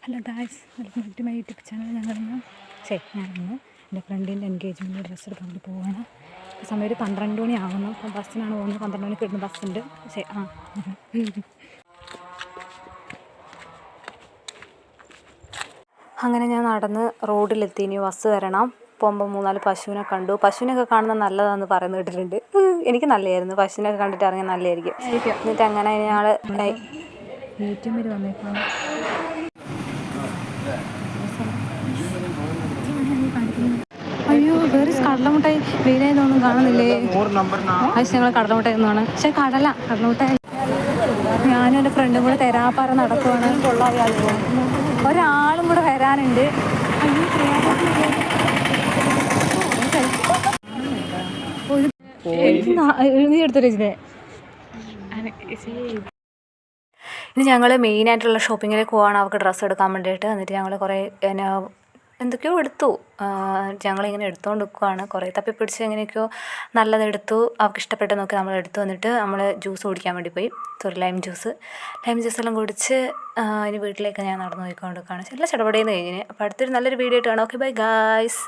Hello guys, welcome back to my YouTube channel. ഞാനിന്ന് എൻ്റെ ഫ്രണ്ടിൻ്റെ എൻഗേജ്മെൻറ്റ് ഡ്രസ്സ് എടുക്കാൻ വേണ്ടി പോവുകയാണ്. സമയം ഒരു 12 മണി ആകുന്നു. അപ്പം ബസ്സിനാണ് പോകുന്നത്. 12 മണിക്ക് കിട്ടുന്ന ബസ്സുണ്ട്. അങ്ങനെ ഞാൻ നടന്ന് റോഡിലെത്തി. ഇനി ബസ് വരണം. പോകുമ്പോൾ 3-4 പശുവിനെ കണ്ടു. പശുവിനൊക്കെ കാണുന്നത് നല്ലതാണെന്ന് പറയുന്നത് കേട്ടിട്ടുണ്ട്. എനിക്ക് നല്ലതായിരുന്നു. പശുവിനൊക്കെ കണ്ടിട്ട് ഇറങ്ങിയാൽ നല്ലതായിരിക്കും. എന്നിട്ട് അങ്ങനെ ഞങ്ങൾ ATM വന്നേക്കാം. അയ്യോ, വേറെ കടലമുട്ടായി വെയിലായതൊന്നും കാണുന്നില്ലേ? പക്ഷെ ഞങ്ങൾ കടലമുട്ടായി ഒന്നുമാണ്. പക്ഷെ കടലമുട്ടായി ഞാനും എൻ്റെ ഫ്രണ്ടും കൂടെ തെരാപ്പാറ നടക്കുവാണ്. ഒരാളും കൂടെ വരാനുണ്ട്. നീ എടുത്തു വെച്ചേ. ഇനി ഞങ്ങൾ മെയിനായിട്ടുള്ള ഷോപ്പിങ്ങിലേക്ക് പോവാണ്, അവൾക്ക് ഡ്രസ്സ് എടുക്കാൻ വേണ്ടിയിട്ട്. എന്നിട്ട് ഞങ്ങൾ കുറേ എന്തൊക്കെയോ എടുത്തു. ഞങ്ങളിങ്ങനെ എടുത്തുകൊണ്ട് നിൽക്കുകയാണ്. കുറേ തപ്പിപ്പിടിച്ച് എങ്ങനെയൊക്കെയോ നല്ലതെടുത്തു. അവൾക്ക് ഇഷ്ടപ്പെട്ട് നോക്കി നമ്മൾ എടുത്തു. വന്നിട്ട് നമ്മൾ ജ്യൂസ് കുടിക്കാൻ വേണ്ടി പോയി. ലൈം ജ്യൂസെല്ലാം കുടിച്ച് ഇനി വീട്ടിലേക്ക് ഞാൻ നടന്നു പോയിക്കൊണ്ട് നിൽക്കുകയാണ്. എല്ലാം ചടപടയെന്ന് കഴിഞ്ഞിന്. അപ്പോൾ അടുത്തൊരു നല്ലൊരു വീഡിയോ ആയിട്ട് കാണാം. Okay, bye guys.